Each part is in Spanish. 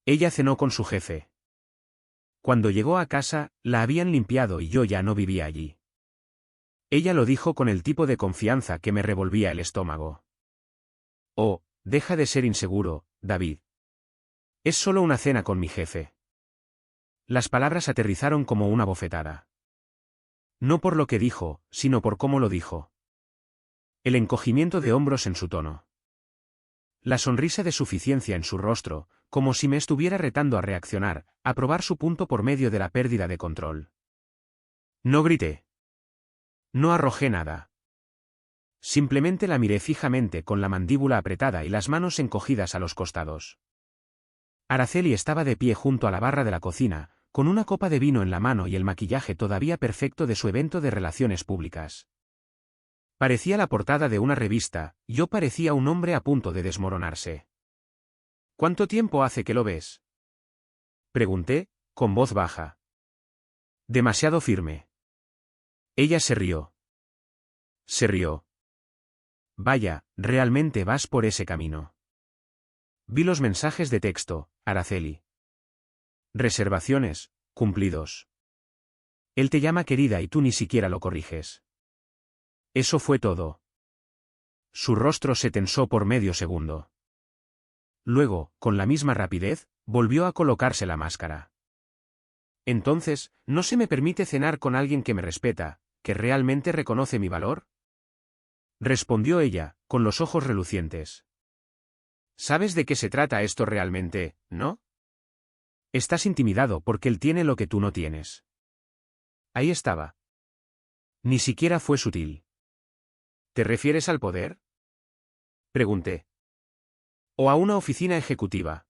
Ella cenó con su jefe. Cuando llegó a casa, la habían limpiado y yo ya no vivía allí. Ella lo dijo con el tipo de confianza que me revolvía el estómago. Oh, deja de ser inseguro, David. Es solo una cena con mi jefe. Las palabras aterrizaron como una bofetada. No por lo que dijo, sino por cómo lo dijo. El encogimiento de hombros en su tono. La sonrisa de suficiencia en su rostro, como si me estuviera retando a reaccionar, a probar su punto por medio de la pérdida de control. No grité. No arrojé nada. Simplemente la miré fijamente con la mandíbula apretada y las manos encogidas a los costados. Araceli estaba de pie junto a la barra de la cocina, con una copa de vino en la mano y el maquillaje todavía perfecto de su evento de relaciones públicas. Parecía la portada de una revista, yo parecía un hombre a punto de desmoronarse. ¿Cuánto tiempo hace que lo ves? Pregunté, con voz baja. Demasiado firme. Ella se rió. Se rió. Vaya, realmente vas por ese camino. Vi los mensajes de texto, Araceli. Reservaciones, cumplidos. Él te llama querida y tú ni siquiera lo corriges. Eso fue todo. Su rostro se tensó por medio segundo. Luego, con la misma rapidez, volvió a colocarse la máscara. Entonces, ¿no se me permite cenar con alguien que me respeta, que realmente reconoce mi valor? Respondió ella, con los ojos relucientes. ¿Sabes de qué se trata esto realmente, no? Estás intimidado porque él tiene lo que tú no tienes. Ahí estaba. Ni siquiera fue sutil. ¿Te refieres al poder? Pregunté. ¿O a una oficina ejecutiva?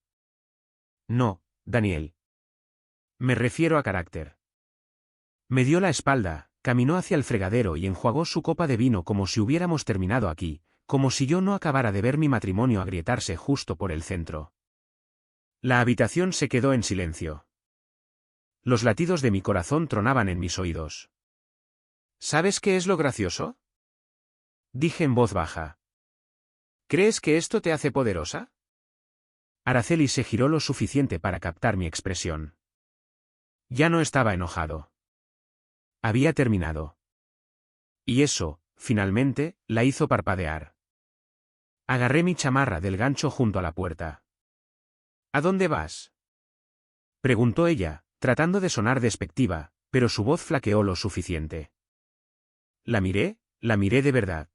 No, Daniel. Me refiero a carácter. Me dio la espalda, caminó hacia el fregadero y enjuagó su copa de vino como si hubiéramos terminado aquí, como si yo no acabara de ver mi matrimonio agrietarse justo por el centro. La habitación se quedó en silencio. Los latidos de mi corazón tronaban en mis oídos. ¿Sabes qué es lo gracioso? Dije en voz baja. ¿Crees que esto te hace poderosa? Araceli se giró lo suficiente para captar mi expresión. Ya no estaba enojado. Había terminado. Y eso, finalmente, la hizo parpadear. Agarré mi chamarra del gancho junto a la puerta. ¿A dónde vas? Preguntó ella, tratando de sonar despectiva, pero su voz flaqueó lo suficiente. La miré de verdad.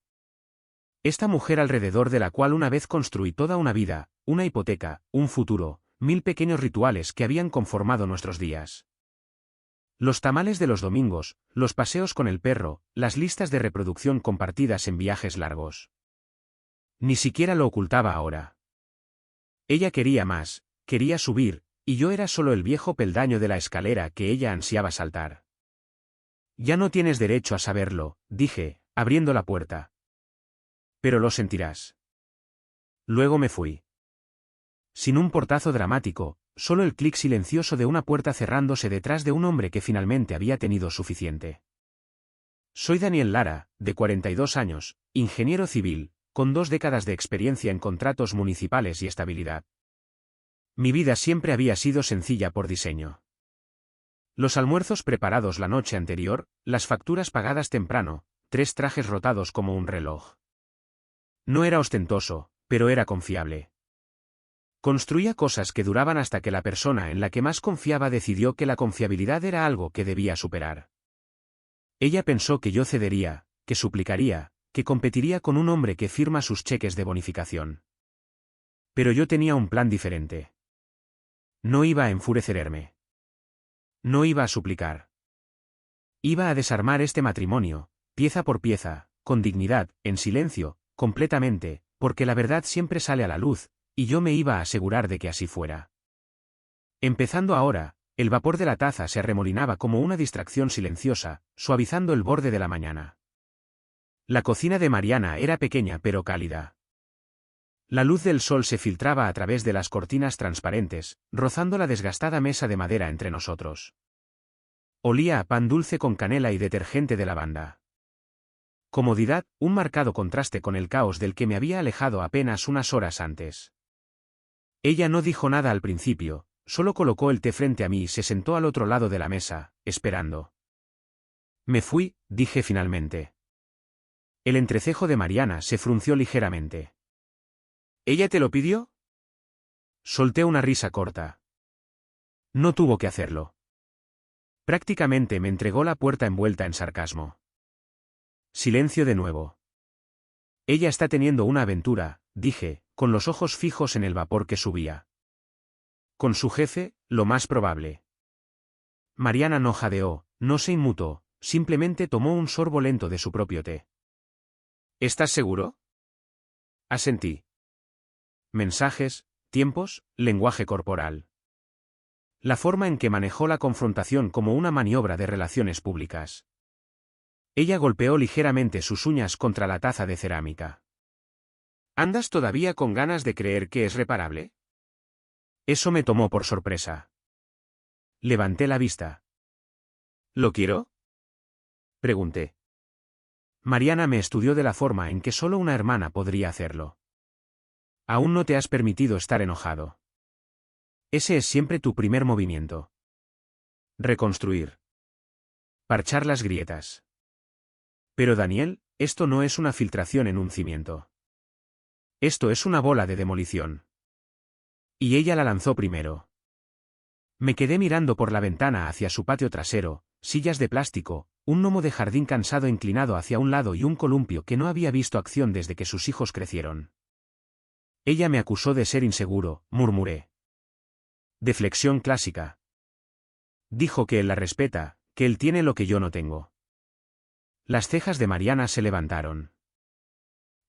Esta mujer alrededor de la cual una vez construí toda una vida, una hipoteca, un futuro, 1000 pequeños rituales que habían conformado nuestros días. Los tamales de los domingos, los paseos con el perro, las listas de reproducción compartidas en viajes largos. Ni siquiera lo ocultaba ahora. Ella quería más, quería subir, y yo era solo el viejo peldaño de la escalera que ella ansiaba saltar. Ya no tienes derecho a saberlo, dije, abriendo la puerta. Pero lo sentirás. Luego me fui. Sin un portazo dramático, solo el clic silencioso de una puerta cerrándose detrás de un hombre que finalmente había tenido suficiente. Soy Daniel Lara, de 42 años, ingeniero civil, con 2 décadas de experiencia en contratos municipales y estabilidad. Mi vida siempre había sido sencilla por diseño. Los almuerzos preparados la noche anterior, las facturas pagadas temprano, 3 trajes rotados como un reloj. No era ostentoso, pero era confiable. Construía cosas que duraban hasta que la persona en la que más confiaba decidió que la confiabilidad era algo que debía superar. Ella pensó que yo cedería, que suplicaría, que competiría con un hombre que firma sus cheques de bonificación. Pero yo tenía un plan diferente. No iba a enfurecerme. No iba a suplicar. Iba a desarmar este matrimonio, pieza por pieza, con dignidad, en silencio, completamente, porque la verdad siempre sale a la luz, y yo me iba a asegurar de que así fuera. Empezando ahora, el vapor de la taza se arremolinaba como una distracción silenciosa, suavizando el borde de la mañana. La cocina de Mariana era pequeña pero cálida. La luz del sol se filtraba a través de las cortinas transparentes, rozando la desgastada mesa de madera entre nosotros. Olía a pan dulce con canela y detergente de lavanda. Comodidad, un marcado contraste con el caos del que me había alejado apenas unas horas antes. Ella no dijo nada al principio, solo colocó el té frente a mí y se sentó al otro lado de la mesa, esperando. Me fui, dije finalmente. El entrecejo de Mariana se frunció ligeramente. ¿Ella te lo pidió? Solté una risa corta. No tuvo que hacerlo. Prácticamente me entregó la puerta envuelta en sarcasmo. Silencio de nuevo. Ella está teniendo una aventura, dije, con los ojos fijos en el vapor que subía. Con su jefe, lo más probable. Mariana no jadeó, no se inmutó, simplemente tomó un sorbo lento de su propio té. ¿Estás seguro? Asentí. Mensajes, tiempos, lenguaje corporal. La forma en que manejó la confrontación como una maniobra de relaciones públicas. Ella golpeó ligeramente sus uñas contra la taza de cerámica. ¿Andas todavía con ganas de creer que es reparable? Eso me tomó por sorpresa. Levanté la vista. ¿Lo quiero? Pregunté. Mariana me estudió de la forma en que solo una hermana podría hacerlo. Aún no te has permitido estar enojado. Ese es siempre tu primer movimiento. Reconstruir. Parchar las grietas. Pero Daniel, esto no es una filtración en un cimiento. Esto es una bola de demolición. Y ella la lanzó primero. Me quedé mirando por la ventana hacia su patio trasero, sillas de plástico, un gnomo de jardín cansado inclinado hacia un lado y un columpio que no había visto acción desde que sus hijos crecieron. Ella me acusó de ser inseguro, murmuré. De flexión clásica. Dijo que él la respeta, que él tiene lo que yo no tengo. Las cejas de Mariana se levantaron.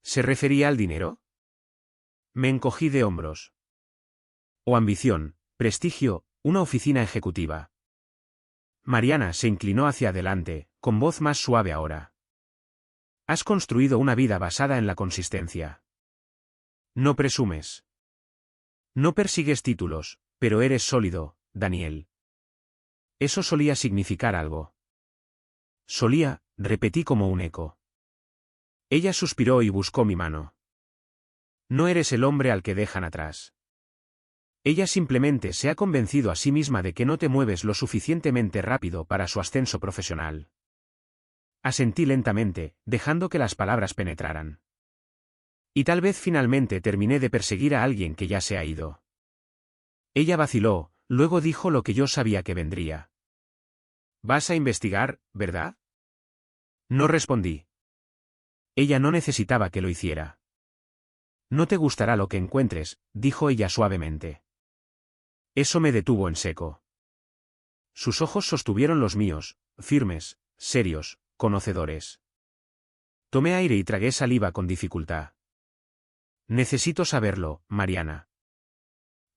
¿Se refería al dinero? Me encogí de hombros. O ambición, prestigio, una oficina ejecutiva. Mariana se inclinó hacia adelante, con voz más suave ahora. Has construido una vida basada en la consistencia. No presumes. No persigues títulos, pero eres sólido, Daniel. Eso solía significar algo. Solía, repetí como un eco. Ella suspiró y buscó mi mano. No eres el hombre al que dejan atrás. Ella simplemente se ha convencido a sí misma de que no te mueves lo suficientemente rápido para su ascenso profesional. Asentí lentamente, dejando que las palabras penetraran. Y tal vez finalmente terminé de perseguir a alguien que ya se ha ido. Ella vaciló, luego dijo lo que yo sabía que vendría. ¿Vas a investigar, verdad? No respondí. Ella no necesitaba que lo hiciera. No te gustará lo que encuentres, dijo ella suavemente. Eso me detuvo en seco. Sus ojos sostuvieron los míos, firmes, serios, conocedores. Tomé aire y tragué saliva con dificultad. Necesito saberlo, Mariana.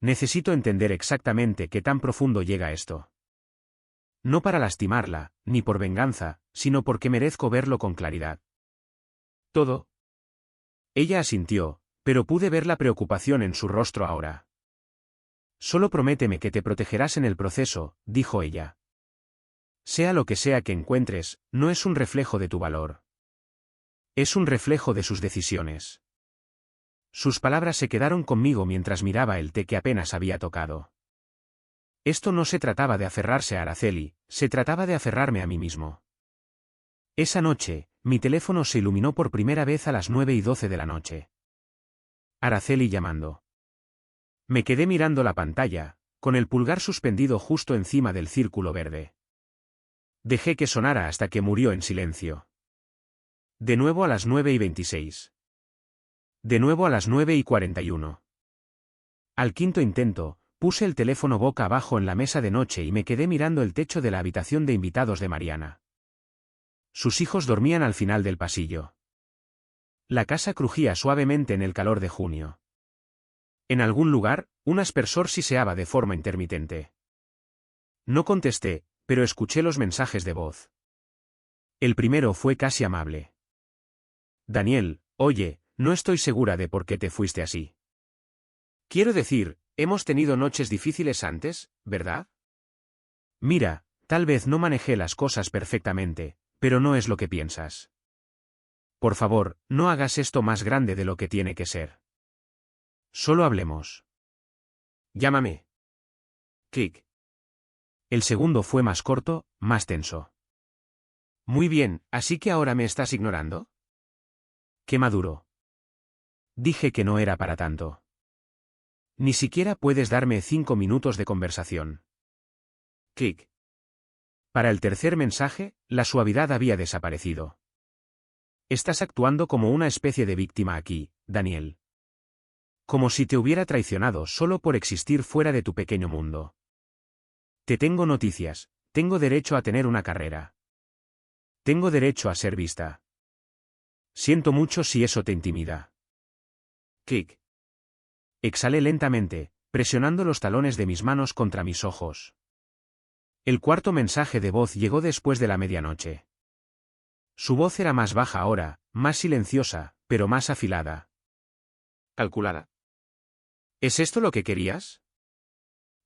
Necesito entender exactamente qué tan profundo llega esto. No para lastimarla, ni por venganza, sino porque merezco verlo con claridad. ¿Todo? Ella asintió, pero pude ver la preocupación en su rostro ahora. Solo prométeme que te protegerás en el proceso, dijo ella. Sea lo que sea que encuentres, no es un reflejo de tu valor. Es un reflejo de sus decisiones. Sus palabras se quedaron conmigo mientras miraba el té que apenas había tocado. Esto no se trataba de aferrarse a Araceli, se trataba de aferrarme a mí mismo. Esa noche, mi teléfono se iluminó por primera vez a las 9:12 de la noche. Araceli llamando. Me quedé mirando la pantalla, con el pulgar suspendido justo encima del círculo verde. Dejé que sonara hasta que murió en silencio. De nuevo a las 9:26. De nuevo a las 9:41. Al quinto intento, puse el teléfono boca abajo en la mesa de noche y me quedé mirando el techo de la habitación de invitados de Mariana. Sus hijos dormían al final del pasillo. La casa crujía suavemente en el calor de junio. En algún lugar, un aspersor siseaba de forma intermitente. No contesté, pero escuché los mensajes de voz. El primero fue casi amable. Daniel, oye, no estoy segura de por qué te fuiste así. Quiero decir, hemos tenido noches difíciles antes, ¿verdad? Mira, tal vez no manejé las cosas perfectamente, pero no es lo que piensas. Por favor, no hagas esto más grande de lo que tiene que ser. Solo hablemos. Llámame. Clic. El segundo fue más corto, más tenso. Muy bien, ¿así que ahora me estás ignorando? Qué maduro. Dije que no era para tanto. Ni siquiera puedes darme 5 minutos de conversación. Clic. Para el tercer mensaje, la suavidad había desaparecido. Estás actuando como una especie de víctima aquí, Daniel. Como si te hubiera traicionado solo por existir fuera de tu pequeño mundo. Te tengo noticias, tengo derecho a tener una carrera. Tengo derecho a ser vista. Siento mucho si eso te intimida. Clic. Exhalé lentamente, presionando los talones de mis manos contra mis ojos. El cuarto mensaje de voz llegó después de la medianoche. Su voz era más baja ahora, más silenciosa, pero más afilada. Calculada. ¿Es esto lo que querías?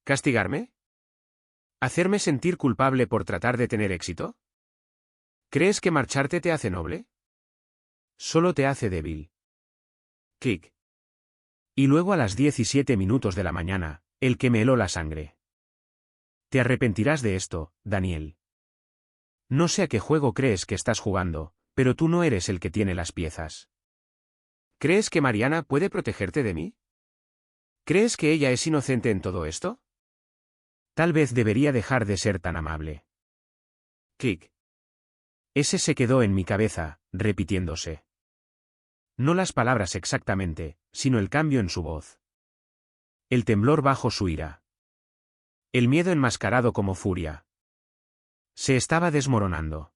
¿Castigarme? ¿Hacerme sentir culpable por tratar de tener éxito? ¿Crees que marcharte te hace noble? Solo te hace débil. Clic. Y luego a las 17 minutos de la mañana, el que me heló la sangre. Te arrepentirás de esto, Daniel. No sé a qué juego crees que estás jugando, pero tú no eres el que tiene las piezas. ¿Crees que Mariana puede protegerte de mí? ¿Crees que ella es inocente en todo esto? Tal vez debería dejar de ser tan amable. Clic. Ese se quedó en mi cabeza, repitiéndose. No las palabras exactamente, sino el cambio en su voz. El temblor bajo su ira. El miedo enmascarado como furia. Se estaba desmoronando.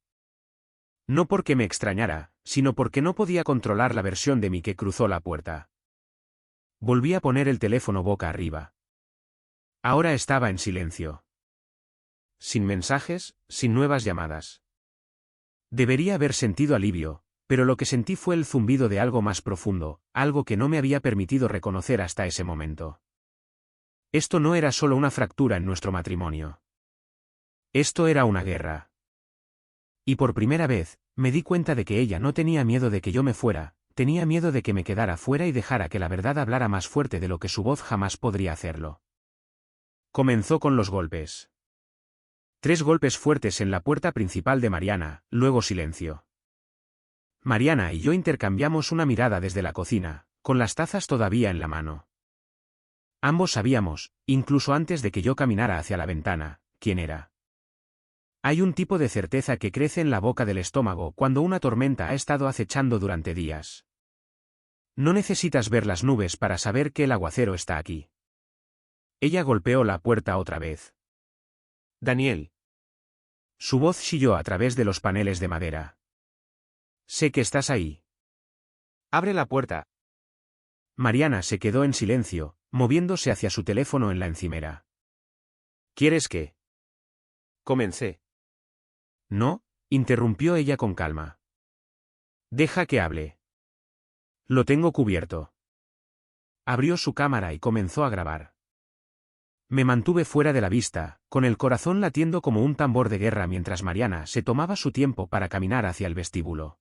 No porque me extrañara, sino porque no podía controlar la versión de mí que cruzó la puerta. Volví a poner el teléfono boca arriba. Ahora estaba en silencio. Sin mensajes, sin nuevas llamadas. Debería haber sentido alivio, pero lo que sentí fue el zumbido de algo más profundo, algo que no me había permitido reconocer hasta ese momento. Esto no era solo una fractura en nuestro matrimonio. Esto era una guerra. Y por primera vez, me di cuenta de que ella no tenía miedo de que yo me fuera, tenía miedo de que me quedara fuera y dejara que la verdad hablara más fuerte de lo que su voz jamás podría hacerlo. Comenzó con los golpes. 3 golpes fuertes en la puerta principal de Mariana, luego silencio. Mariana y yo intercambiamos una mirada desde la cocina, con las tazas todavía en la mano. Ambos sabíamos, incluso antes de que yo caminara hacia la ventana, quién era. Hay un tipo de certeza que crece en la boca del estómago cuando una tormenta ha estado acechando durante días. No necesitas ver las nubes para saber que el aguacero está aquí. Ella golpeó la puerta otra vez. Daniel. Su voz chilló a través de los paneles de madera. Sé que estás ahí. Abre la puerta. Mariana se quedó en silencio, moviéndose hacia su teléfono en la encimera. ¿Quieres qué? Comencé. No, interrumpió ella con calma. Deja que hable. Lo tengo cubierto. Abrió su cámara y comenzó a grabar. Me mantuve fuera de la vista, con el corazón latiendo como un tambor de guerra mientras Mariana se tomaba su tiempo para caminar hacia el vestíbulo.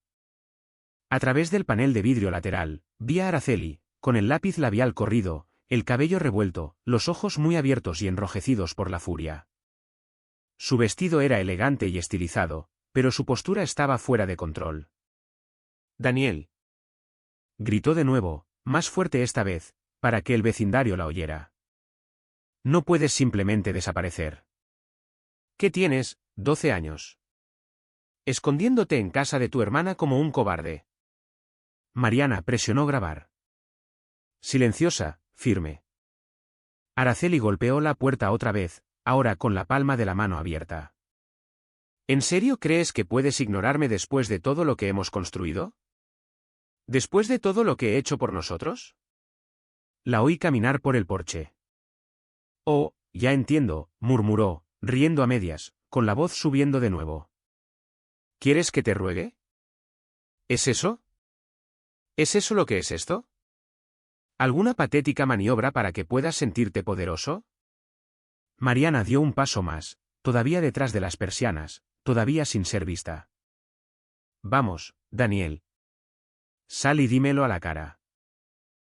A través del panel de vidrio lateral, vi a Araceli, con el lápiz labial corrido, el cabello revuelto, los ojos muy abiertos y enrojecidos por la furia. Su vestido era elegante y estilizado, pero su postura estaba fuera de control. Daniel. Gritó de nuevo, más fuerte esta vez, para que el vecindario la oyera. No puedes simplemente desaparecer. ¿Qué tienes, 12 años? Escondiéndote en casa de tu hermana como un cobarde. Mariana presionó grabar. Silenciosa, firme. Araceli golpeó la puerta otra vez, ahora con la palma de la mano abierta. ¿En serio crees que puedes ignorarme después de todo lo que hemos construido? ¿Después de todo lo que he hecho por nosotros? La oí caminar por el porche. Oh, ya entiendo, murmuró, riendo a medias, con la voz subiendo de nuevo. ¿Quieres que te ruegue? ¿Es eso? ¿Es eso lo que es esto? ¿Alguna patética maniobra para que puedas sentirte poderoso? Mariana dio un paso más, todavía detrás de las persianas, todavía sin ser vista. Vamos, Daniel. Sal y dímelo a la cara.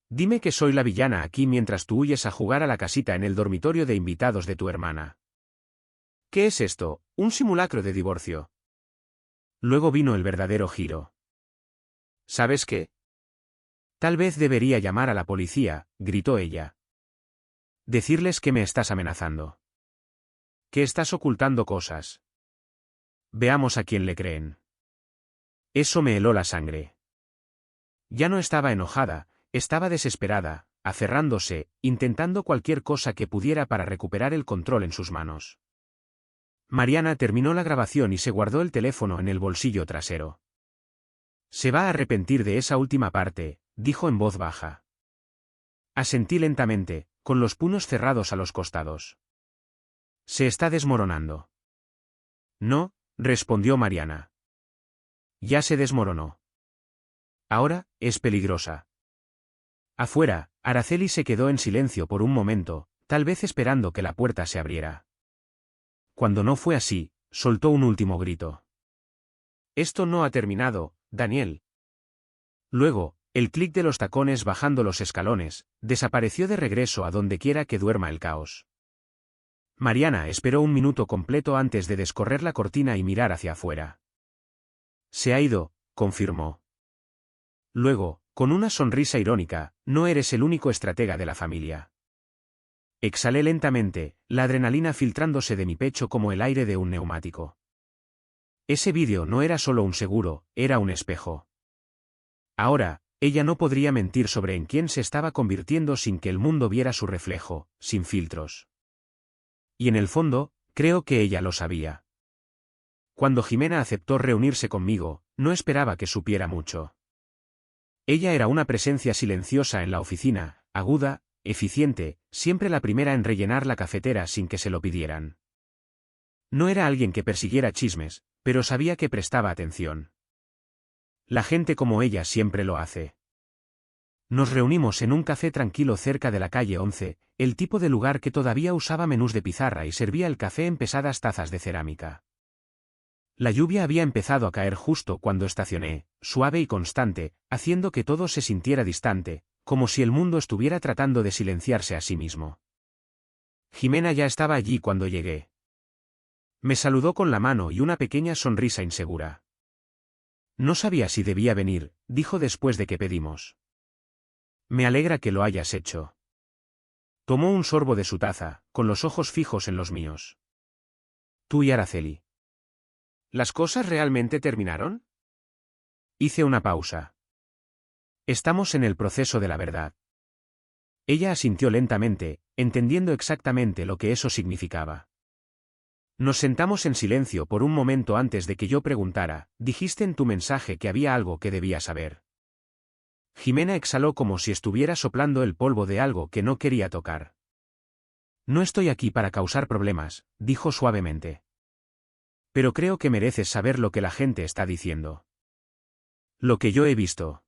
Dime que soy la villana aquí mientras tú huyes a jugar a la casita en el dormitorio de invitados de tu hermana. ¿Qué es esto? ¿Un simulacro de divorcio? Luego vino el verdadero giro. ¿Sabes qué? Tal vez debería llamar a la policía, gritó ella. Decirles que me estás amenazando. Que estás ocultando cosas. Veamos a quién le creen. Eso me heló la sangre. Ya no estaba enojada, estaba desesperada, aferrándose, intentando cualquier cosa que pudiera para recuperar el control en sus manos. Mariana terminó la grabación y se guardó el teléfono en el bolsillo trasero. Se va a arrepentir de esa última parte, dijo en voz baja. Asentí lentamente, con los puños cerrados a los costados. Se está desmoronando. No, respondió Mariana. Ya se desmoronó. Ahora, es peligrosa. Afuera, Araceli se quedó en silencio por un momento, tal vez esperando que la puerta se abriera. Cuando no fue así, soltó un último grito. Esto no ha terminado, Daniel. Luego, el clic de los tacones bajando los escalones, desapareció de regreso a donde quiera que duerma el caos. Mariana esperó un minuto completo antes de descorrer la cortina y mirar hacia afuera. Se ha ido, confirmó. Luego, con una sonrisa irónica, no eres el único estratega de la familia. Exhalé lentamente, la adrenalina filtrándose de mi pecho como el aire de un neumático. Ese vídeo no era solo un seguro, era un espejo. Ahora, ella no podría mentir sobre en quién se estaba convirtiendo sin que el mundo viera su reflejo, sin filtros. Y en el fondo, creo que ella lo sabía. Cuando Jimena aceptó reunirse conmigo, no esperaba que supiera mucho. Ella era una presencia silenciosa en la oficina, aguda, eficiente, siempre la primera en rellenar la cafetera sin que se lo pidieran. No era alguien que persiguiera chismes, pero sabía que prestaba atención. La gente como ella siempre lo hace. Nos reunimos en un café tranquilo cerca de la calle 11, el tipo de lugar que todavía usaba menús de pizarra y servía el café en pesadas tazas de cerámica. La lluvia había empezado a caer justo cuando estacioné, suave y constante, haciendo que todo se sintiera distante, como si el mundo estuviera tratando de silenciarse a sí mismo. Jimena ya estaba allí cuando llegué. Me saludó con la mano y una pequeña sonrisa insegura. No sabía si debía venir, dijo después de que pedimos. Me alegra que lo hayas hecho. Tomó un sorbo de su taza, con los ojos fijos en los míos. Tú y Araceli. ¿Las cosas realmente terminaron? Hice una pausa. Estamos en el proceso de la verdad. Ella asintió lentamente, entendiendo exactamente lo que eso significaba. Nos sentamos en silencio por un momento antes de que yo preguntara, dijiste en tu mensaje que había algo que debía saber. Jimena exhaló como si estuviera soplando el polvo de algo que no quería tocar. No estoy aquí para causar problemas, dijo suavemente. Pero creo que mereces saber lo que la gente está diciendo. Lo que yo he visto.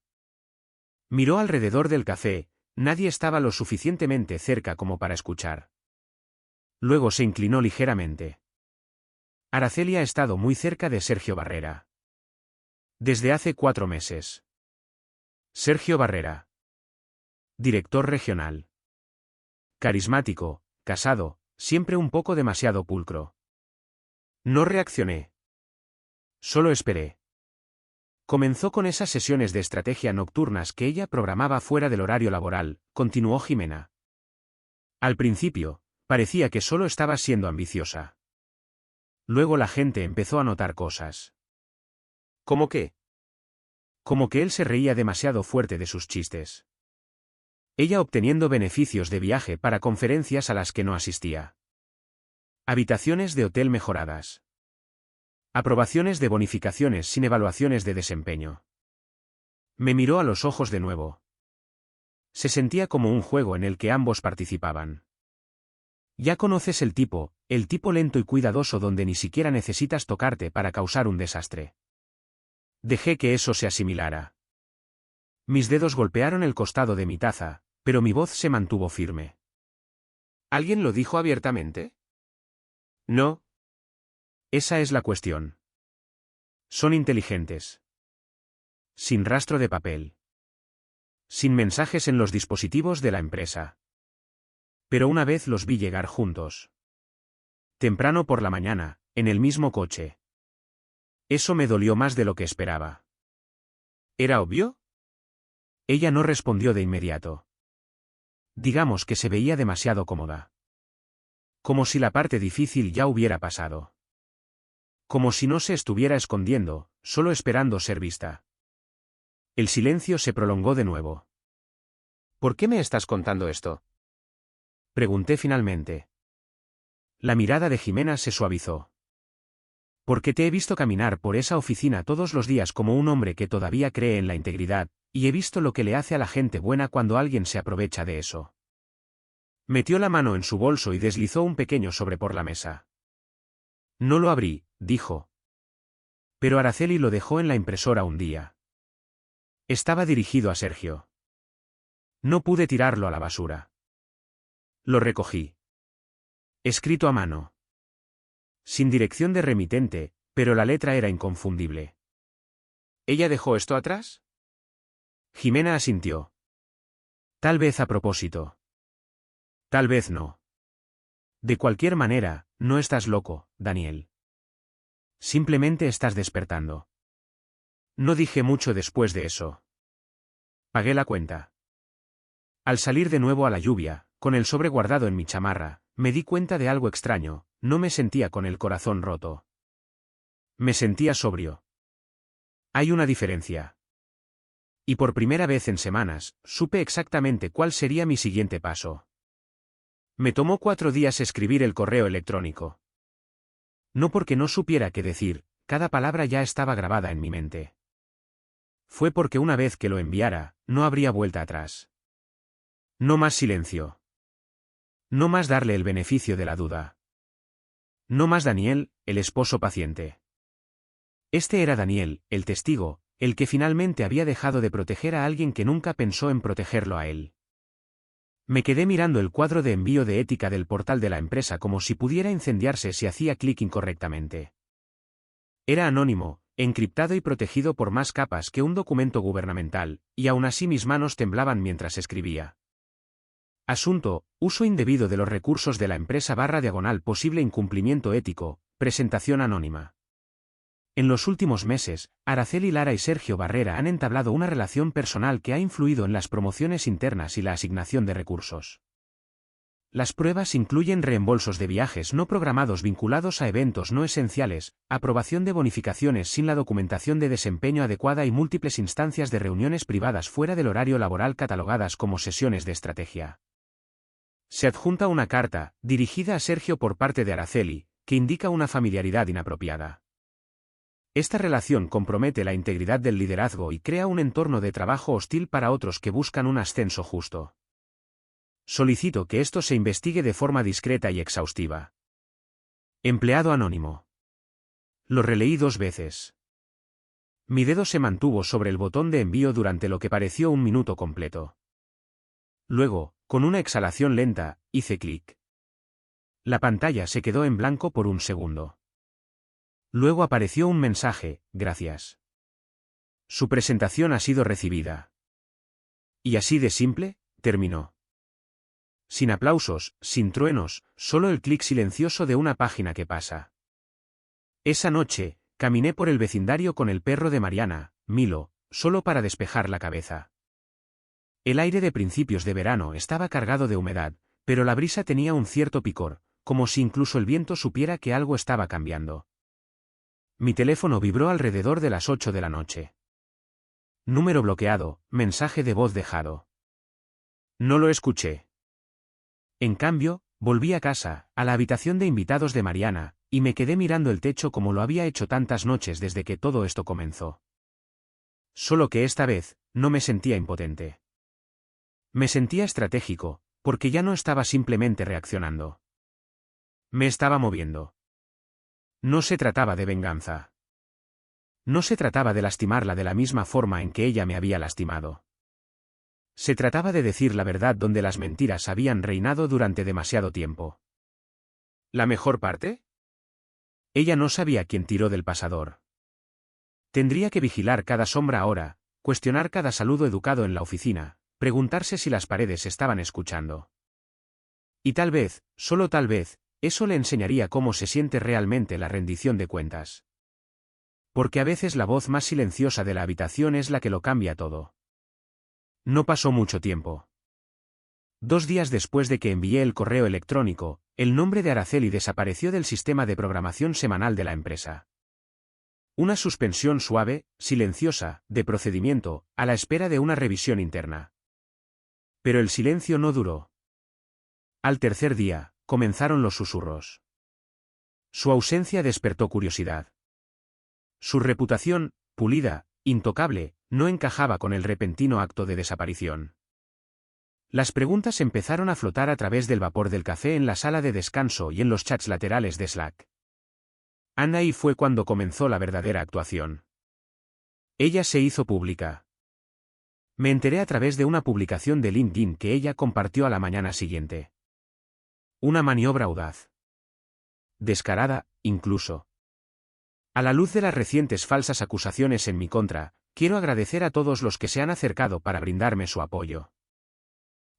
Miró alrededor del café, nadie estaba lo suficientemente cerca como para escuchar. Luego se inclinó ligeramente. Araceli ha estado muy cerca de Sergio Barrera. Desde hace 4 meses. Sergio Barrera. Director regional. Carismático, casado, siempre un poco demasiado pulcro. No reaccioné. Solo esperé. Comenzó con esas sesiones de estrategia nocturnas que ella programaba fuera del horario laboral, continuó Jimena. Al principio, parecía que solo estaba siendo ambiciosa. Luego la gente empezó a notar cosas. ¿Cómo qué? Como que él se reía demasiado fuerte de sus chistes. Ella obteniendo beneficios de viaje para conferencias a las que no asistía. Habitaciones de hotel mejoradas. Aprobaciones de bonificaciones sin evaluaciones de desempeño. Me miró a los ojos de nuevo. Se sentía como un juego en el que ambos participaban. Ya conoces el tipo lento y cuidadoso donde ni siquiera necesitas tocarte para causar un desastre. Dejé que eso se asimilara. Mis dedos golpearon el costado de mi taza, pero mi voz se mantuvo firme. ¿Alguien lo dijo abiertamente? No. Esa es la cuestión. Son inteligentes. Sin rastro de papel. sin mensajes en los dispositivos de la empresa. Pero una vez los vi llegar juntos. Temprano por la mañana, en el mismo coche. Eso me dolió más de lo que esperaba. ¿Era obvio? Ella no respondió de inmediato. Digamos que se veía demasiado cómoda. Como si la parte difícil ya hubiera pasado. Como si no se estuviera escondiendo, solo esperando ser vista. El silencio se prolongó de nuevo. ¿Por qué me estás contando esto? Pregunté finalmente. La mirada de Jimena se suavizó. Porque te he visto caminar por esa oficina todos los días como un hombre que todavía cree en la integridad, y he visto lo que le hace a la gente buena cuando alguien se aprovecha de eso. Metió la mano en su bolso y deslizó un pequeño sobre por la mesa. No lo abrí, dijo. Pero Araceli lo dejó en la impresora un día. Estaba dirigido a Sergio. No pude tirarlo a la basura. Lo recogí. Escrito a mano. Sin dirección de remitente, pero la letra era inconfundible. ¿Ella dejó esto atrás? Jimena asintió. Tal vez a propósito. Tal vez no. De cualquier manera, no estás loco, Daniel. Simplemente estás despertando. No dije mucho después de eso. Pagué la cuenta. Al salir de nuevo a la lluvia, con el sobre guardado en mi chamarra, me di cuenta de algo extraño, no me sentía con el corazón roto. Me sentía sobrio. Hay una diferencia. Y por primera vez en semanas, supe exactamente cuál sería mi siguiente paso. Me tomó 4 días escribir el correo electrónico. No porque no supiera qué decir, cada palabra ya estaba grabada en mi mente. Fue porque una vez que lo enviara, no habría vuelta atrás. No más silencio. No más darle el beneficio de la duda. No más Daniel, el esposo paciente. Este era Daniel, el testigo, el que finalmente había dejado de proteger a alguien que nunca pensó en protegerlo a él. Me quedé mirando el cuadro de envío de ética del portal de la empresa como si pudiera incendiarse si hacía clic incorrectamente. Era anónimo, encriptado y protegido por más capas que un documento gubernamental, y aún así mis manos temblaban mientras escribía. Asunto: uso indebido de los recursos de la empresa / posible incumplimiento ético, presentación anónima. En los últimos meses, Araceli Lara y Sergio Barrera han entablado una relación personal que ha influido en las promociones internas y la asignación de recursos. Las pruebas incluyen reembolsos de viajes no programados vinculados a eventos no esenciales, aprobación de bonificaciones sin la documentación de desempeño adecuada y múltiples instancias de reuniones privadas fuera del horario laboral catalogadas como sesiones de estrategia. Se adjunta una carta, dirigida a Sergio por parte de Araceli, que indica una familiaridad inapropiada. Esta relación compromete la integridad del liderazgo y crea un entorno de trabajo hostil para otros que buscan un ascenso justo. Solicito que esto se investigue de forma discreta y exhaustiva. Empleado anónimo. Lo releí 2 veces. Mi dedo se mantuvo sobre el botón de envío durante lo que pareció un minuto completo. Luego, con una exhalación lenta, hice clic. La pantalla se quedó en blanco por un segundo. Luego apareció un mensaje: gracias. Su presentación ha sido recibida. Y así de simple, terminó. Sin aplausos, sin truenos, solo el clic silencioso de una página que pasa. Esa noche, caminé por el vecindario con el perro de Mariana, Milo, solo para despejar la cabeza. El aire de principios de verano estaba cargado de humedad, pero la brisa tenía un cierto picor, como si incluso el viento supiera que algo estaba cambiando. Mi teléfono vibró alrededor de las 8 de la noche. Número bloqueado, mensaje de voz dejado. No lo escuché. En cambio, volví a casa, a la habitación de invitados de Mariana, y me quedé mirando el techo como lo había hecho tantas noches desde que todo esto comenzó. Solo que esta vez, no me sentía impotente. Me sentía estratégico, porque ya no estaba simplemente reaccionando. Me estaba moviendo. No se trataba de venganza. No se trataba de lastimarla de la misma forma en que ella me había lastimado. Se trataba de decir la verdad donde las mentiras habían reinado durante demasiado tiempo. ¿La mejor parte? Ella no sabía quién tiró del pasador. Tendría que vigilar cada sombra ahora, cuestionar cada saludo educado en la oficina, preguntarse si las paredes estaban escuchando. Y tal vez, solo tal vez, eso le enseñaría cómo se siente realmente la rendición de cuentas. Porque a veces la voz más silenciosa de la habitación es la que lo cambia todo. No pasó mucho tiempo. 2 días después de que envié el correo electrónico, el nombre de Araceli desapareció del sistema de programación semanal de la empresa. Una suspensión suave, silenciosa, de procedimiento, a la espera de una revisión interna. Pero el silencio no duró. Al tercer día, comenzaron los susurros. Su ausencia despertó curiosidad. Su reputación, pulida, intocable, no encajaba con el repentino acto de desaparición. Las preguntas empezaron a flotar a través del vapor del café en la sala de descanso y en los chats laterales de Slack. Ahí fue cuando comenzó la verdadera actuación. Ella se hizo pública. Me enteré a través de una publicación de LinkedIn que ella compartió a la mañana siguiente. Una maniobra audaz. Descarada, incluso. A la luz de las recientes falsas acusaciones en mi contra, quiero agradecer a todos los que se han acercado para brindarme su apoyo.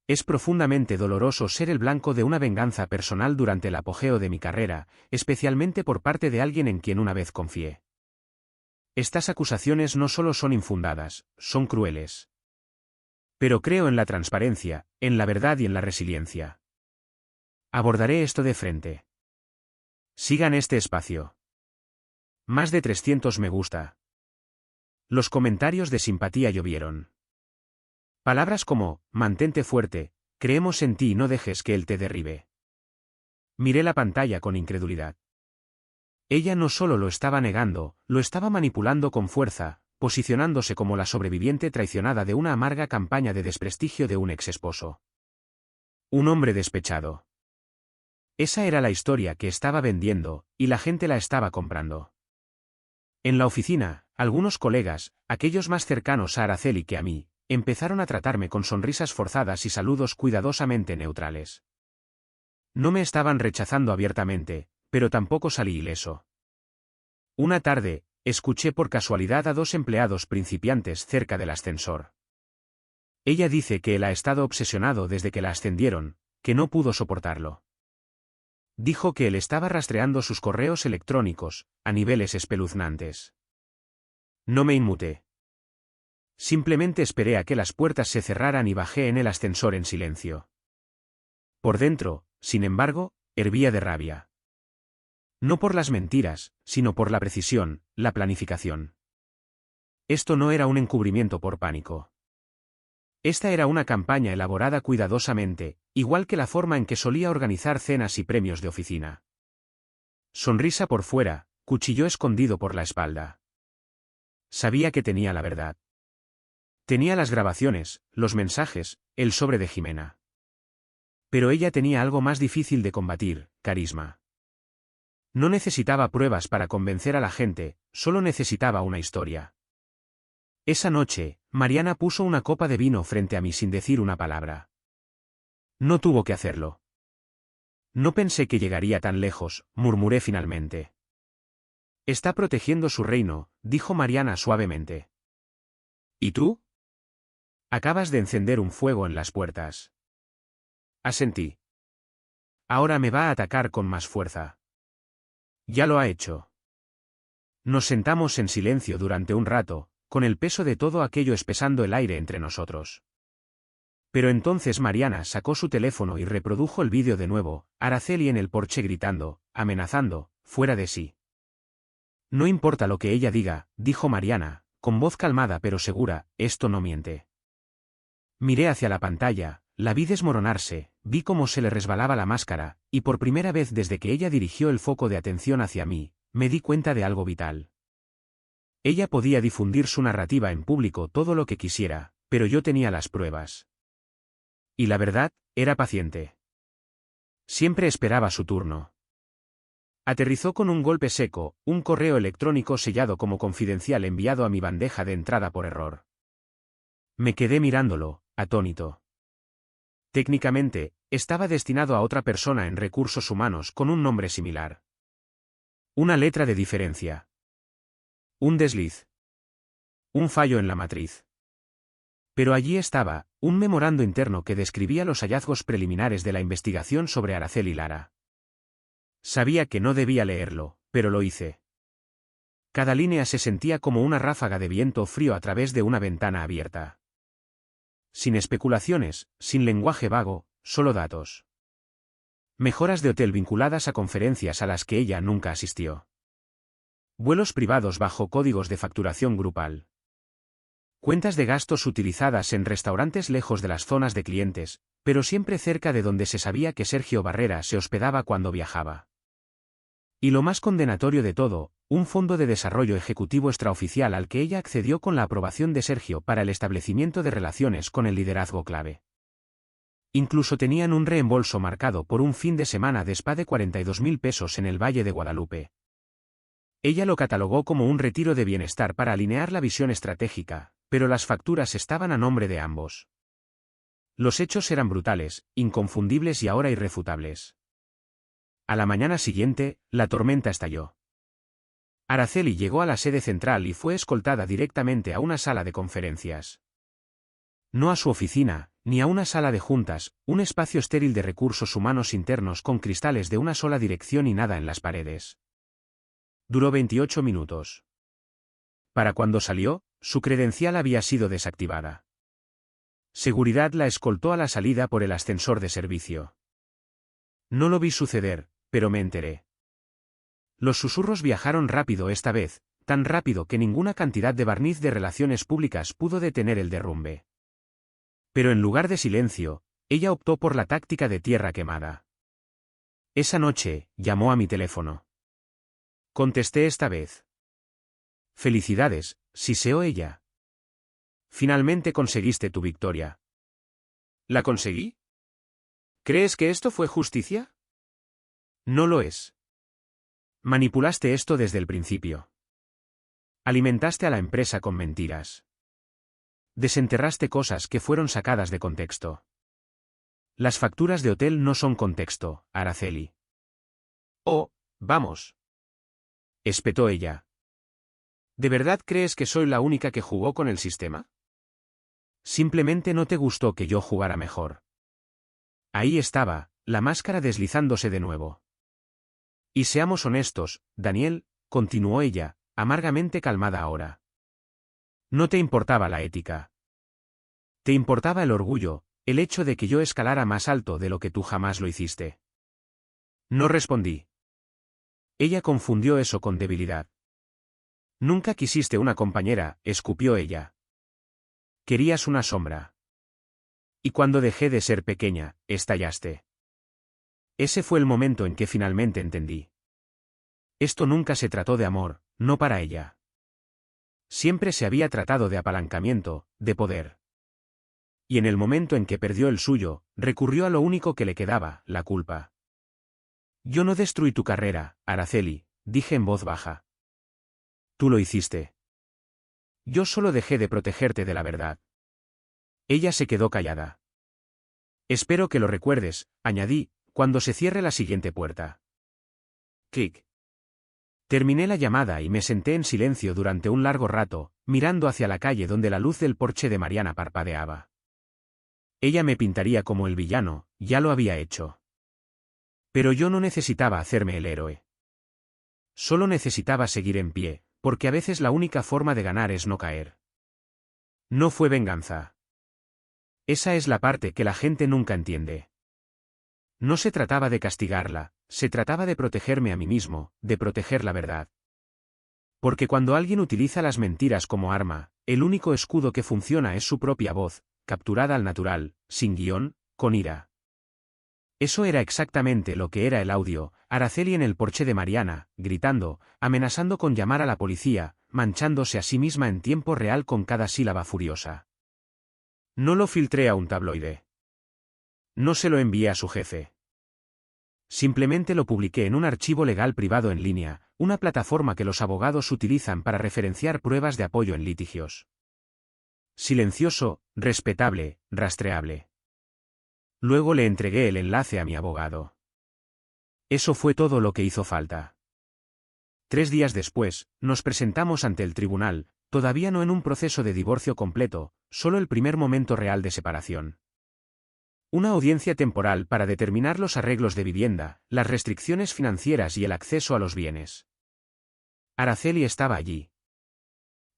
Es profundamente doloroso ser el blanco de una venganza personal durante el apogeo de mi carrera, especialmente por parte de alguien en quien una vez confié. Estas acusaciones no solo son infundadas, son crueles. Pero creo en la transparencia, en la verdad y en la resiliencia. Abordaré esto de frente. Sigan este espacio. Más de 300 me gusta. Los comentarios de simpatía llovieron. Palabras como, mantente fuerte, creemos en ti y no dejes que él te derribe. Miré la pantalla con incredulidad. Ella no solo lo estaba negando, lo estaba manipulando con fuerza, posicionándose como la sobreviviente traicionada de una amarga campaña de desprestigio de un exesposo. Un hombre despechado. Esa era la historia que estaba vendiendo, y la gente la estaba comprando. En la oficina, algunos colegas, aquellos más cercanos a Araceli que a mí, empezaron a tratarme con sonrisas forzadas y saludos cuidadosamente neutrales. No me estaban rechazando abiertamente, pero tampoco salí ileso. Una tarde, escuché por casualidad a 2 empleados principiantes cerca del ascensor. Ella dice que él ha estado obsesionado desde que la ascendieron, que no pudo soportarlo. Dijo que él estaba rastreando sus correos electrónicos, a niveles espeluznantes. No me inmuté. Simplemente esperé a que las puertas se cerraran y bajé en el ascensor en silencio. Por dentro, sin embargo, hervía de rabia. No por las mentiras, sino por la precisión, la planificación. Esto no era un encubrimiento por pánico. Esta era una campaña elaborada cuidadosamente, igual que la forma en que solía organizar cenas y premios de oficina. Sonrisa por fuera, cuchillo escondido por la espalda. Sabía que tenía la verdad. Tenía las grabaciones, los mensajes, el sobre de Jimena. Pero ella tenía algo más difícil de combatir, carisma. No necesitaba pruebas para convencer a la gente, solo necesitaba una historia. Esa noche, Mariana puso una copa de vino frente a mí sin decir una palabra. No tuvo que hacerlo. No pensé que llegaría tan lejos, murmuré finalmente. Está protegiendo su reino, dijo Mariana suavemente. ¿Y tú? Acabas de encender un fuego en las puertas. Asentí. Ahora me va a atacar con más fuerza. Ya lo ha hecho. Nos sentamos en silencio durante un rato, con el peso de todo aquello espesando el aire entre nosotros. Pero entonces Mariana sacó su teléfono y reprodujo el vídeo de nuevo, Araceli en el porche gritando, amenazando, fuera de sí. No importa lo que ella diga, dijo Mariana, con voz calmada pero segura, esto no miente. Miré hacia la pantalla, la vi desmoronarse, vi cómo se le resbalaba la máscara, y por primera vez desde que ella dirigió el foco de atención hacia mí, me di cuenta de algo vital. Ella podía difundir su narrativa en público todo lo que quisiera, pero yo tenía las pruebas. Y la verdad, era paciente. Siempre esperaba su turno. Aterrizó con un golpe seco, un correo electrónico sellado como confidencial enviado a mi bandeja de entrada por error. Me quedé mirándolo, atónito. Técnicamente, estaba destinado a otra persona en recursos humanos con un nombre similar. Una letra de diferencia. Un desliz. Un fallo en la matriz. Pero allí estaba, un memorando interno que describía los hallazgos preliminares de la investigación sobre Araceli Lara. Sabía que no debía leerlo, pero lo hice. Cada línea se sentía como una ráfaga de viento frío a través de una ventana abierta. Sin especulaciones, sin lenguaje vago, solo datos. Mejoras de hotel vinculadas a conferencias a las que ella nunca asistió. Vuelos privados bajo códigos de facturación grupal. Cuentas de gastos utilizadas en restaurantes lejos de las zonas de clientes, pero siempre cerca de donde se sabía que Sergio Barrera se hospedaba cuando viajaba. Y lo más condenatorio de todo, un fondo de desarrollo ejecutivo extraoficial al que ella accedió con la aprobación de Sergio para el establecimiento de relaciones con el liderazgo clave. Incluso tenían un reembolso marcado por un fin de semana de spa de 42.000 pesos en el Valle de Guadalupe. Ella lo catalogó como un retiro de bienestar para alinear la visión estratégica, pero las facturas estaban a nombre de ambos. Los hechos eran brutales, inconfundibles y ahora irrefutables. A la mañana siguiente, la tormenta estalló. Araceli llegó a la sede central y fue escoltada directamente a una sala de conferencias. No a su oficina, ni a una sala de juntas, un espacio estéril de recursos humanos internos con cristales de una sola dirección y nada en las paredes. Duró 28 minutos. Para cuando salió, su credencial había sido desactivada. Seguridad la escoltó a la salida por el ascensor de servicio. No lo vi suceder, pero me enteré. Los susurros viajaron rápido esta vez, tan rápido que ninguna cantidad de barniz de relaciones públicas pudo detener el derrumbe. Pero en lugar de silencio, ella optó por la táctica de tierra quemada. Esa noche, llamó a mi teléfono. Contesté esta vez. Felicidades, siseó ella. Finalmente conseguiste tu victoria. ¿La conseguí? ¿Crees que esto fue justicia? No lo es. Manipulaste esto desde el principio. Alimentaste a la empresa con mentiras. Desenterraste cosas que fueron sacadas de contexto. Las facturas de hotel no son contexto, Araceli. Oh, vamos. Espetó ella. ¿De verdad crees que soy la única que jugó con el sistema? Simplemente no te gustó que yo jugara mejor. Ahí estaba, la máscara deslizándose de nuevo. Y seamos honestos, Daniel, continuó ella, amargamente calmada ahora. No te importaba la ética. Te importaba el orgullo, el hecho de que yo escalara más alto de lo que tú jamás lo hiciste. No respondí. Ella confundió eso con debilidad. Nunca quisiste una compañera, escupió ella. Querías una sombra. Y cuando dejé de ser pequeña, estallaste. Ese fue el momento en que finalmente entendí. Esto nunca se trató de amor, no para ella. Siempre se había tratado de apalancamiento, de poder. Y en el momento en que perdió el suyo, recurrió a lo único que le quedaba, la culpa. Yo no destruí tu carrera, Araceli, dije en voz baja. Tú lo hiciste. Yo solo dejé de protegerte de la verdad. Ella se quedó callada. Espero que lo recuerdes, añadí, cuando se cierre la siguiente puerta. Clic. Terminé la llamada y me senté en silencio durante un largo rato, mirando hacia la calle donde la luz del porche de Mariana parpadeaba. Ella me pintaría como el villano, ya lo había hecho. Pero yo no necesitaba hacerme el héroe. Solo necesitaba seguir en pie, porque a veces la única forma de ganar es no caer. No fue venganza. Esa es la parte que la gente nunca entiende. No se trataba de castigarla, se trataba de protegerme a mí mismo, de proteger la verdad. Porque cuando alguien utiliza las mentiras como arma, el único escudo que funciona es su propia voz, capturada al natural, sin guión, con ira. Eso era exactamente lo que era el audio, Araceli en el porche de Mariana, gritando, amenazando con llamar a la policía, manchándose a sí misma en tiempo real con cada sílaba furiosa. No lo filtré a un tabloide. No se lo envié a su jefe. Simplemente lo publiqué en un archivo legal privado en línea, una plataforma que los abogados utilizan para referenciar pruebas de apoyo en litigios. Silencioso, respetable, rastreable. Luego le entregué el enlace a mi abogado. Eso fue todo lo que hizo falta. 3 días después, nos presentamos ante el tribunal, todavía no en un proceso de divorcio completo, solo el primer momento real de separación. Una audiencia temporal para determinar los arreglos de vivienda, las restricciones financieras y el acceso a los bienes. Araceli estaba allí.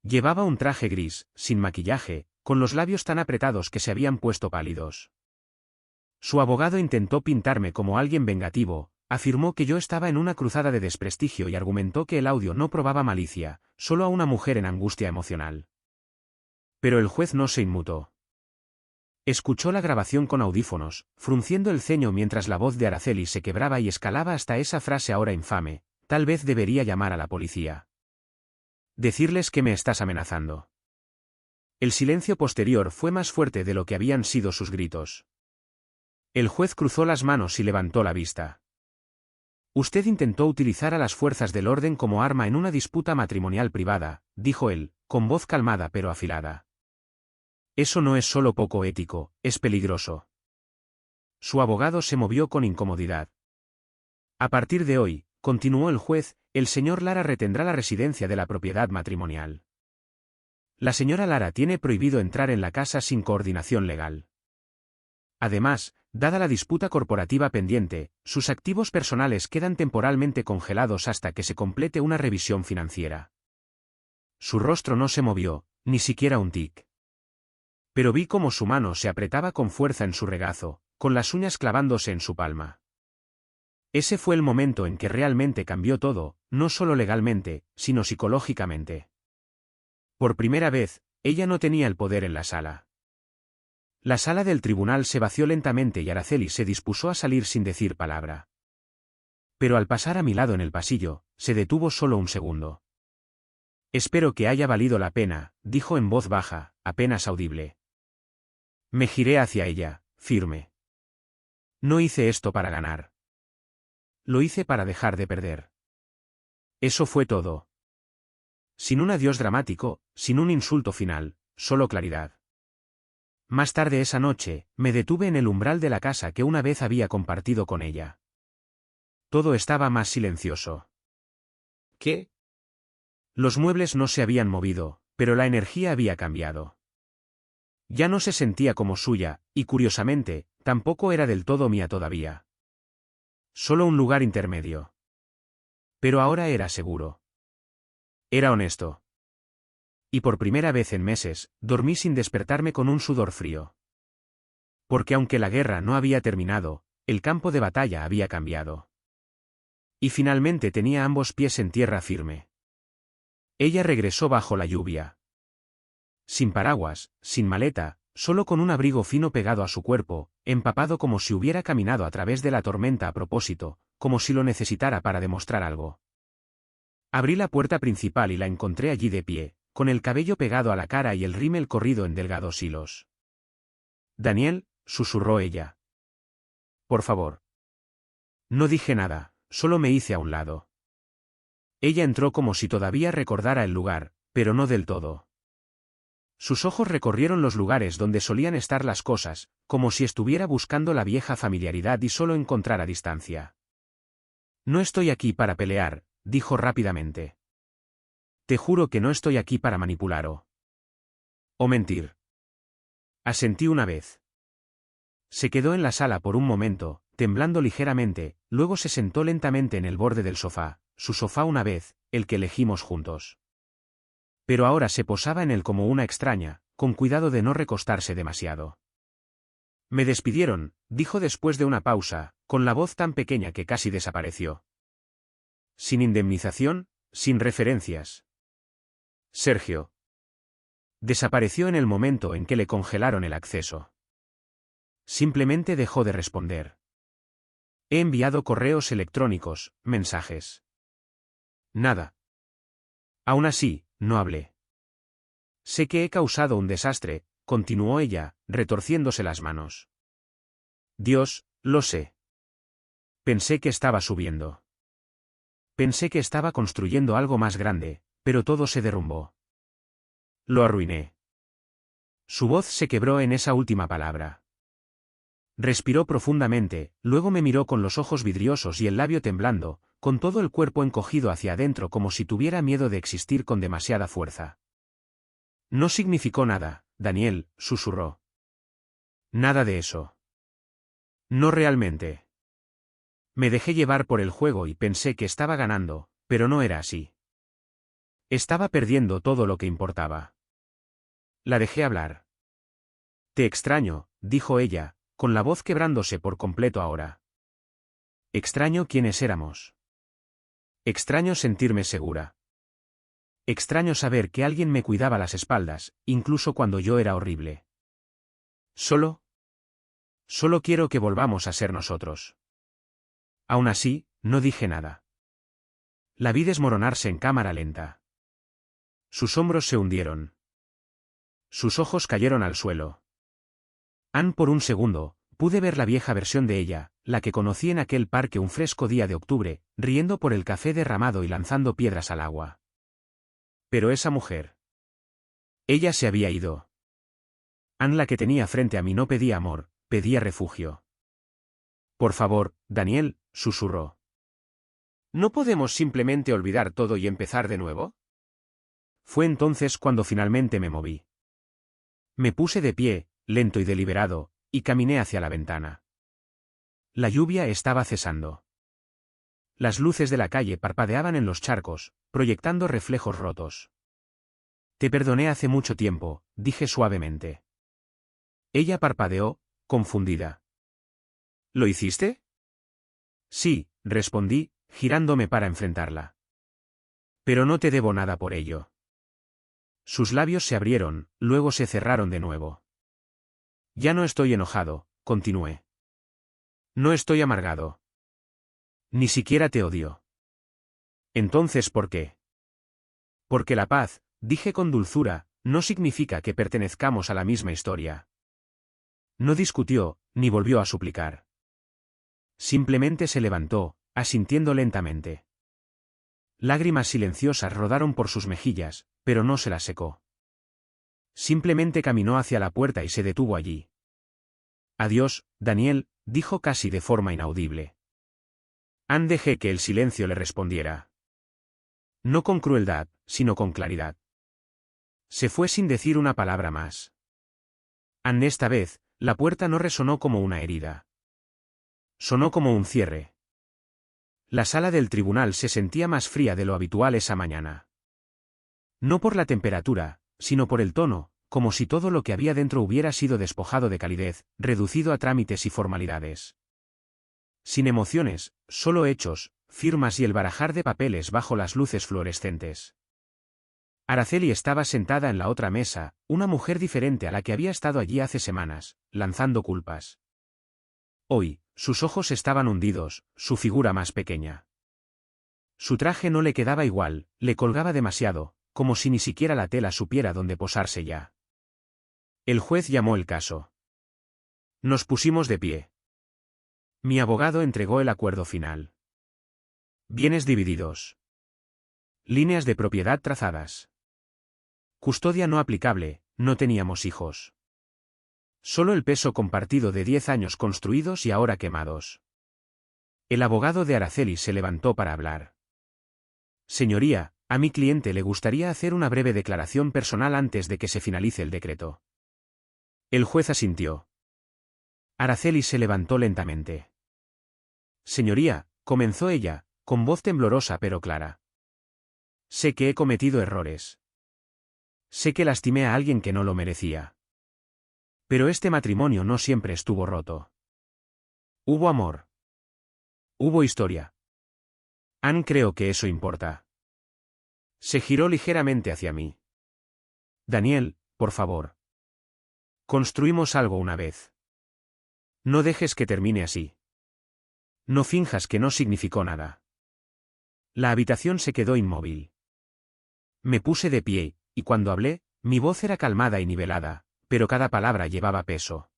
Llevaba un traje gris, sin maquillaje, con los labios tan apretados que se habían puesto pálidos. Su abogado intentó pintarme como alguien vengativo, afirmó que yo estaba en una cruzada de desprestigio y argumentó que el audio no probaba malicia, solo a una mujer en angustia emocional. Pero el juez no se inmutó. Escuchó la grabación con audífonos, frunciendo el ceño mientras la voz de Araceli se quebraba y escalaba hasta esa frase ahora infame: tal vez debería llamar a la policía. Decirles que me estás amenazando. El silencio posterior fue más fuerte de lo que habían sido sus gritos. El juez cruzó las manos y levantó la vista. Usted intentó utilizar a las fuerzas del orden como arma en una disputa matrimonial privada, dijo él, con voz calmada pero afilada. Eso no es solo poco ético, es peligroso. Su abogado se movió con incomodidad. A partir de hoy, continuó el juez, el señor Lara retendrá la residencia de la propiedad matrimonial. La señora Lara tiene prohibido entrar en la casa sin coordinación legal. Además, dada la disputa corporativa pendiente, sus activos personales quedan temporalmente congelados hasta que se complete una revisión financiera. Su rostro no se movió, ni siquiera un tic. Pero vi cómo su mano se apretaba con fuerza en su regazo, con las uñas clavándose en su palma. Ese fue el momento en que realmente cambió todo, no solo legalmente, sino psicológicamente. Por primera vez, ella no tenía el poder en la sala. La sala del tribunal se vació lentamente y Araceli se dispuso a salir sin decir palabra. Pero al pasar a mi lado en el pasillo, se detuvo solo un segundo. Espero que haya valido la pena, dijo en voz baja, apenas audible. Me giré hacia ella, firme. No hice esto para ganar. Lo hice para dejar de perder. Eso fue todo. Sin un adiós dramático, sin un insulto final, solo claridad. Más tarde esa noche, me detuve en el umbral de la casa que una vez había compartido con ella. Todo estaba más silencioso. ¿Qué? Los muebles no se habían movido, pero la energía había cambiado. Ya no se sentía como suya, y curiosamente, tampoco era del todo mía todavía. Solo un lugar intermedio. Pero ahora era seguro. Era honesto. Y por primera vez en meses, dormí sin despertarme con un sudor frío. Porque aunque la guerra no había terminado, el campo de batalla había cambiado. Y finalmente tenía ambos pies en tierra firme. Ella regresó bajo la lluvia. Sin paraguas, sin maleta, solo con un abrigo fino pegado a su cuerpo, empapado como si hubiera caminado a través de la tormenta a propósito, como si lo necesitara para demostrar algo. Abrí la puerta principal y la encontré allí de pie, con el cabello pegado a la cara y el rímel corrido en delgados hilos. Daniel, susurró ella. Por favor. No dije nada, solo me hice a un lado. Ella entró como si todavía recordara el lugar, pero no del todo. Sus ojos recorrieron los lugares donde solían estar las cosas, como si estuviera buscando la vieja familiaridad y solo encontrara distancia. No estoy aquí para pelear, dijo rápidamente. Te juro que no estoy aquí para manipular o mentir. Asentí una vez. Se quedó en la sala por un momento, temblando ligeramente, luego se sentó lentamente en el borde del sofá, su sofá una vez, el que elegimos juntos. Pero ahora se posaba en él como una extraña, con cuidado de no recostarse demasiado. Me despidieron, dijo después de una pausa, con la voz tan pequeña que casi desapareció. Sin indemnización, sin referencias. Sergio. Desapareció en el momento en que le congelaron el acceso. Simplemente dejó de responder. He enviado correos electrónicos, mensajes. Nada. Aún así, no hablé. Sé que he causado un desastre, continuó ella, retorciéndose las manos. Dios, lo sé. Pensé que estaba subiendo. Pensé que estaba construyendo algo más grande, pero todo se derrumbó. Lo arruiné. Su voz se quebró en esa última palabra. Respiró profundamente, luego me miró con los ojos vidriosos y el labio temblando, con todo el cuerpo encogido hacia adentro como si tuviera miedo de existir con demasiada fuerza. No significó nada, Daniel, susurró. Nada de eso. No realmente. Me dejé llevar por el juego y pensé que estaba ganando, pero no era así. Estaba perdiendo todo lo que importaba. La dejé hablar. Te extraño, dijo ella, con la voz quebrándose por completo ahora. Extraño quiénes éramos. Extraño sentirme segura. Extraño saber que alguien me cuidaba las espaldas, incluso cuando yo era horrible. Solo quiero que volvamos a ser nosotros. Aún así, no dije nada. La vi desmoronarse en cámara lenta. Sus hombros se hundieron. Sus ojos cayeron al suelo. Por un segundo, pude ver la vieja versión de ella, la que conocí en aquel parque un fresco día de octubre, riendo por el café derramado y lanzando piedras al agua. Pero esa mujer. Ella se había ido. La que tenía frente a mí no pedía amor, pedía refugio. Por favor, Daniel, susurró. ¿No podemos simplemente olvidar todo y empezar de nuevo? Fue entonces cuando finalmente me moví. Me puse de pie, lento y deliberado, y caminé hacia la ventana. La lluvia estaba cesando. Las luces de la calle parpadeaban en los charcos, proyectando reflejos rotos. Te perdoné hace mucho tiempo, dije suavemente. Ella parpadeó, confundida. ¿Lo hiciste? Sí, respondí, girándome para enfrentarla. Pero no te debo nada por ello. Sus labios se abrieron, luego se cerraron de nuevo. Ya no estoy enojado, continué. No estoy amargado. Ni siquiera te odio. Entonces, ¿por qué? Porque la paz, dije con dulzura, no significa que pertenezcamos a la misma historia. No discutió, ni volvió a suplicar. Simplemente se levantó, asintiendo lentamente. Lágrimas silenciosas rodaron por sus mejillas, pero no se las secó. Simplemente caminó hacia la puerta y se detuvo allí. Adiós, Daniel, dijo casi de forma inaudible. Dejé que el silencio le respondiera. No con crueldad, sino con claridad. Se fue sin decir una palabra más. Esta vez, la puerta no resonó como una herida. Sonó como un cierre. La sala del tribunal se sentía más fría de lo habitual esa mañana. No por la temperatura, sino por el tono, como si todo lo que había dentro hubiera sido despojado de calidez, reducido a trámites y formalidades. Sin emociones, solo hechos, firmas y el barajar de papeles bajo las luces fluorescentes. Araceli estaba sentada en la otra mesa, una mujer diferente a la que había estado allí hace semanas, lanzando culpas. Hoy, sus ojos estaban hundidos, su figura más pequeña. Su traje no le quedaba igual, le colgaba demasiado, como si ni siquiera la tela supiera dónde posarse ya. El juez llamó el caso. Nos pusimos de pie. Mi abogado entregó el acuerdo final. Bienes divididos. Líneas de propiedad trazadas. Custodia no aplicable, no teníamos hijos. Solo el peso compartido de 10 años construidos y ahora quemados. El abogado de Araceli se levantó para hablar. Señoría, a mi cliente le gustaría hacer una breve declaración personal antes de que se finalice el decreto. El juez asintió. Araceli se levantó lentamente. Señoría, comenzó ella, con voz temblorosa pero clara. Sé que he cometido errores. Sé que lastimé a alguien que no lo merecía. Pero este matrimonio no siempre estuvo roto. Hubo amor. Hubo historia. Creo que eso importa. Se giró ligeramente hacia mí. Daniel, por favor. Construimos algo una vez. No dejes que termine así. No finjas que no significó nada. La habitación se quedó inmóvil. Me puse de pie, y cuando hablé, mi voz era calmada y nivelada, pero cada palabra llevaba peso.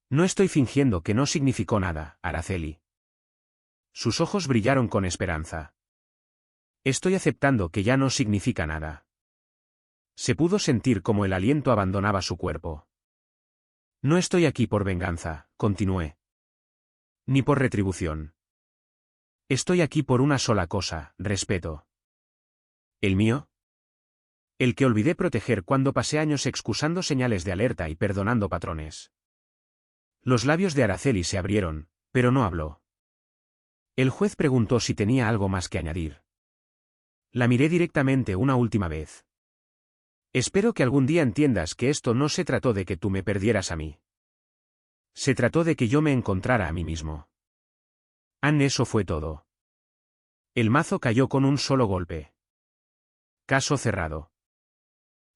No estoy fingiendo que no significó nada, Araceli. Sus ojos brillaron con esperanza. Estoy aceptando que ya no significa nada. Se pudo sentir como el aliento abandonaba su cuerpo. No estoy aquí por venganza, continué. Ni por retribución. Estoy aquí por una sola cosa, respeto. ¿El mío? El que olvidé proteger cuando pasé años excusando señales de alerta y perdonando patrones. Los labios de Araceli se abrieron, pero no habló. El juez preguntó si tenía algo más que añadir. La miré directamente una última vez. Espero que algún día entiendas que esto no se trató de que tú me perdieras a mí. Se trató de que yo me encontrara a mí mismo. Eso fue todo. El mazo cayó con un solo golpe. Caso cerrado.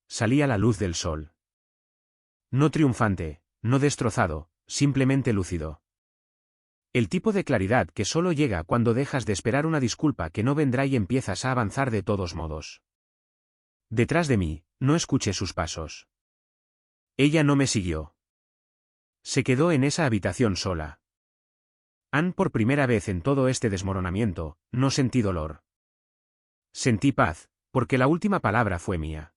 Salí a la luz del sol. No triunfante, no destrozado, simplemente lúcido. El tipo de claridad que solo llega cuando dejas de esperar una disculpa que no vendrá y empiezas a avanzar de todos modos. Detrás de mí, no escuché sus pasos. Ella no me siguió. Se quedó en esa habitación sola. Por primera vez en todo este desmoronamiento, no sentí dolor. Sentí paz, porque la última palabra fue mía.